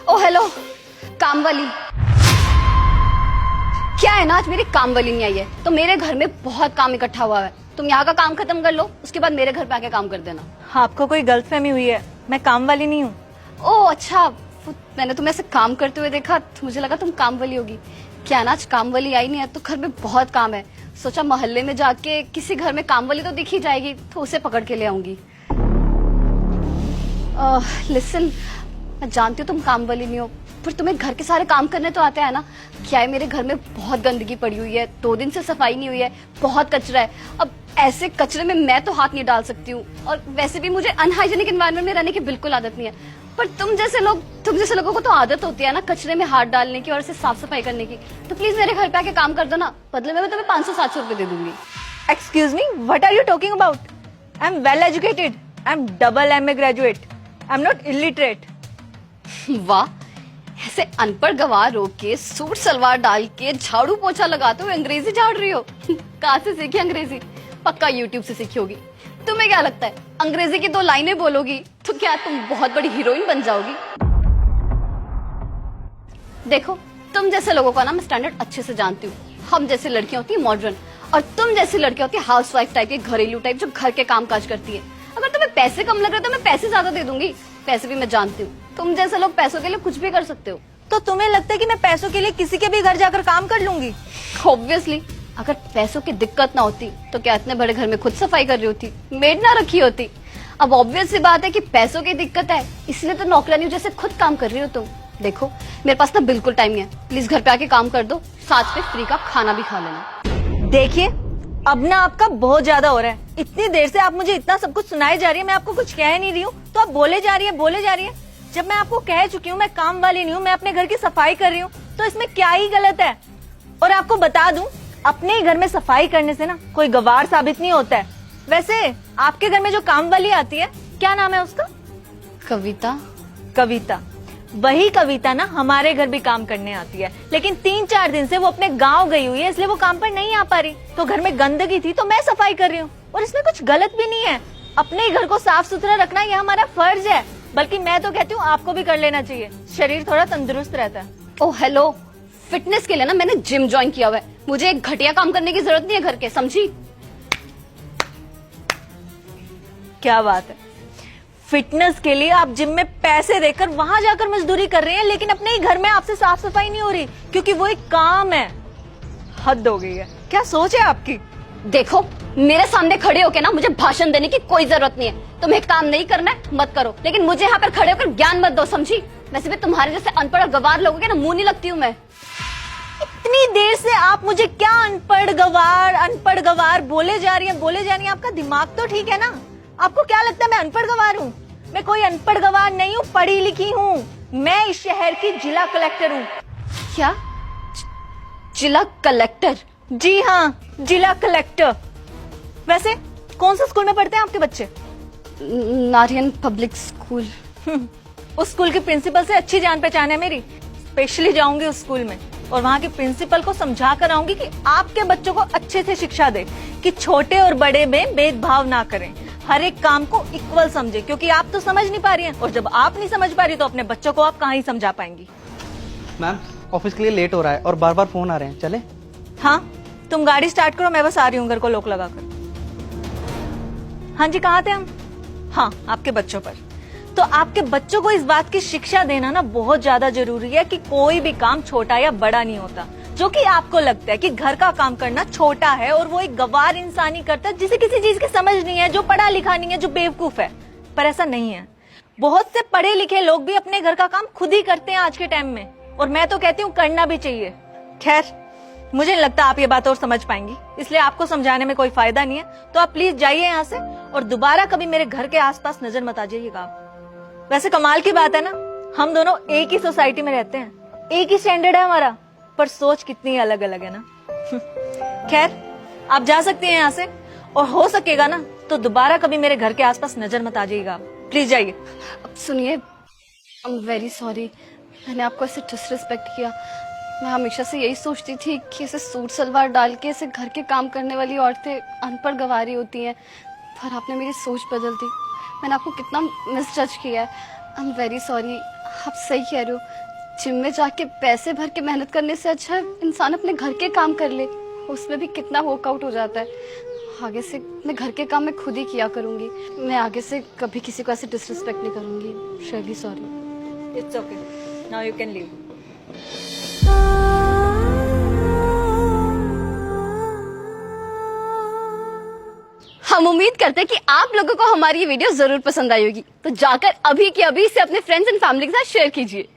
ओ hello, काम वाली। क्या है ना, आज मेरी काम वाली नहीं आई है तो मेरे घर में बहुत काम इकट्ठा हुआ है। तुम यहाँ का काम खत्म कर लो, उसके बाद मेरे घर पे आके काम कर देना। आपको कोई गलतफहमी हुई है, मैं काम वाली नहीं हूँ। ओह अच्छा, मैंने तुम्हें ऐसे काम करते हुए देखा तो मुझे लगा तुम काम वाली होगी। क्या ना, आज काम वाली आई नहीं है तो घर में बहुत काम है। सोचा मोहल्ले में जाके किसी घर में काम वाली तो दिख ही जाएगी तो उसे पकड़ के ले आऊंगी। लिसन, मैं जानती हूँ तुम काम वाली नहीं हो, पर तुम्हें घर के सारे काम करने तो आते हैं ना। क्या है, मेरे घर में बहुत गंदगी पड़ी हुई है, 2 दिन से सफाई नहीं हुई है, बहुत कचरा है। अब ऐसे कचरे में मैं तो हाथ नहीं डाल सकती हूँ, और वैसे भी मुझे अनहाइजेनिक एनवायरनमेंट में रहने की बिल्कुल आदत नहीं है। पर तुम जैसे लोगों को तो आदत होती है ना कचरे में हाथ डालने की और इसे साफ सफाई करने की। तो प्लीज मेरे घर पे आके काम कर दो ना, बदले में मैं तुम्हें 500-700 रुपए दे दूंगी। Excuse me, what are you talking about? I am well educated, I am double MA graduate, I am not illiterate. वाह, ऐसे अनपढ़ गवार हो के सूट सलवार डाल के झाड़ू पोछा लगाते हुए अंग्रेजी झाड़ रही हो। कहाँ से सीखी अंग्रेजी? पक्का यूट्यूब से सीखी होगी। तुम्हें क्या लगता है अंग्रेजी की 2 लाइनें बोलोगी तो क्या तुम बहुत बड़ी हीरोइन बन जाओगी? देखो, तुम जैसे लोगों का ना मैं स्टैंडर्ड अच्छे से जानती हूँ। हम जैसी लड़कियां होती है मॉडर्न, और तुम जैसी लड़कियां होती है हाउसवाइफ टाइप की, घरेलू टाइप, जो घर के काम काज करती है। अगर तुम्हें पैसे कम लग रहे तो मैं पैसे ज्यादा दे दूंगी। पैसे भी मैं जानती हूँ, तुम जैसे लोग पैसों के लिए कुछ भी कर सकते हो। तो तुम्हें लगता है कि मैं पैसों के लिए किसी के भी घर जाकर काम कर लूंगी? ऑब्वियसली, अगर पैसों की दिक्कत ना होती तो क्या इतने बड़े घर में खुद सफाई कर रही होती, मेड ना रखी होती? अब ऑब्वियस सी बात है कि पैसों की दिक्कत है, इसलिए तो नौकरानी जैसे खुद काम कर रही हो तुम। देखो, मेरे पास ना बिल्कुल टाइम नहीं है, प्लीज घर पे आके काम कर दो, साथ में फ्री का खाना भी खा लेना। देखिए, अब ना आपका बहुत ज्यादा हो रहा है। इतनी देर से आप मुझे इतना सब कुछ सुनाए जा रही है, मैं आपको कुछ कह नहीं रही हूँ तो आप बोले जा रही है। जब मैं आपको कह चुकी हूँ मैं काम वाली नहीं हूँ, मैं अपने घर की सफाई कर रही हूँ, तो इसमें क्या ही गलत है? और आपको बता दूं, अपने ही घर में सफाई करने से ना कोई गवार साबित नहीं होता है। वैसे आपके घर में जो काम वाली आती है, क्या नाम है उसका? कविता। कविता, वही कविता ना हमारे घर भी काम करने आती है, लेकिन 3-4 दिन से वो अपने गांव गई हुई है, इसलिए वो काम पर नहीं आ पा रही। तो घर में गंदगी थी तो मैं सफाई कर रही हूँ, और इसमें कुछ गलत भी नहीं है। अपने ही घर को साफ सुथरा रखना ये हमारा फर्ज है, बल्कि मैं तो कहती हूँ आपको भी कर लेना चाहिए, शरीर थोड़ा तंदुरुस्त रहता है। ओ हेलो, फिटनेस के लिए ना मैंने जिम ज्वाइन किया हुआ है, मुझे एक घटिया काम करने की जरूरत नहीं है घर के, समझी? क्या बात है, फिटनेस के लिए आप जिम में पैसे देकर वहां जाकर मजदूरी कर रहे हैं, लेकिन अपने ही घर में आपसे साफ सफाई नहीं हो रही क्योंकि वो एक काम है। हद हो गई है, क्या सोच है आपकी? देखो, मेरे सामने खड़े होके ना मुझे भाषण देने की कोई जरूरत नहीं है। तुम्हें काम नहीं करना है मत करो, लेकिन मुझे यहाँ पर खड़े होकर ज्ञान मत दो, समझी? वैसे भी तुम्हारे जैसे अनपढ़ और गवार लोगों के ना मुंह नहीं लगती हूँ मैं। इतनी देर से आप मुझे क्या अनपढ़ गवार बोले जा रही हैं। आपका दिमाग तो ठीक है ना? आपको क्या लगता है मैं अनपढ़ गवार हूँ? मैं कोई अनपढ़ गवार नहीं हूँ, पढ़ी लिखी हूँ। मैं इस शहर की जिला कलेक्टर हूँ। क्या? जिला कलेक्टर? जी हाँ, जिला कलेक्टर। वैसे कौन सा स्कूल में पढ़ते हैं आपके बच्चे? नारियन पब्लिक स्कूल। उस स्कूल की प्रिंसिपल से अच्छी जान पहचान है मेरी। स्पेशली जाऊंगी उस स्कूल में और वहाँ की प्रिंसिपल को समझा कर आऊंगी कि आपके बच्चों को अच्छे से शिक्षा दे, कि छोटे और बड़े में भेदभाव ना करें, हर एक काम को इक्वल समझे, क्योंकि आप तो समझ नहीं पा रही हैं, और जब आप नहीं समझ पा रही तो अपने बच्चों को आप कहाँ ही समझा पाएंगी। मैम, ऑफिस के लिए लेट हो रहा है और बार बार फोन आ रहे हैं, चले? हाँ, तुम गाड़ी स्टार्ट करो, मैं बस आ रही हूँ घर को लॉक लगाकर। हाँ जी, कहाँ थे हम? हाँ, आपके बच्चों पर। तो आपके बच्चों को इस बात की शिक्षा देना ना बहुत ज्यादा जरूरी है कि कोई भी काम छोटा या बड़ा नहीं होता। जो कि आपको लगता है कि घर का काम करना छोटा है और वो एक गवार इंसान ही करता है, जिसे किसी चीज की समझ नहीं है, जो पढ़ा लिखा नहीं है, जो बेवकूफ है। पर ऐसा नहीं है, बहुत से पढ़े लिखे लोग भी अपने घर का काम खुद ही करते हैं आज के टाइम में, और मैं तो कहती हूँ करना भी चाहिए। खैर, मुझे नहीं लगता आप ये बात और समझ पाएंगी, इसलिए आपको समझाने में कोई फायदा नहीं है। तो आप प्लीज जाइए यहाँ से और दोबारा कभी मेरे घर के आसपास नजर मत आ जाइएगा आप। वैसे कमाल की बात है ना, हम दोनों एक ही सोसाइटी में रहते हैं, एक ही स्टैंडर्ड है हमारा, पर सोच कितनी अलग अलग है ना। खैर, आप जा सकती हैं यहाँ से, और हो सकेगा ना तो दोबारा कभी मेरे घर के आसपास नजर मत आ जाइएगा, प्लीज जाइए। अब सुनिए, आई एम वेरी सॉरी, मैंने आपको ऐसे डिसरिस्पेक्ट किया। मैं हमेशा से यही सोचती थी कि ऐसे सूट सलवार डाल के ऐसे घर के काम करने वाली औरतें अनपढ़ गवारी होती हैं, पर आपने मेरी सोच बदल दी। मैंने आपको कितना मिसजज किया है, आई एम वेरी सॉरी। आप सही कह रहे हो। जिम में जाके पैसे भर के मेहनत करने से अच्छा इंसान अपने घर के काम कर ले, उसमें भी कितना वर्कआउट हो जाता है। आगे से मैं घर के काम मैं खुद ही किया करूंगी। मैं आगे से कभी किसी को ऐसे डिसरिस्पेक्ट नहीं करूंगी। Really sorry. It's okay, now you can leave. हम उम्मीद करते हैं कि आप लोगों को हमारी ये वीडियो जरूर पसंद आई होगी, तो जाकर अभी के अभी इसे अपने फ्रेंड्स एंड फैमिली के साथ शेयर कीजिए।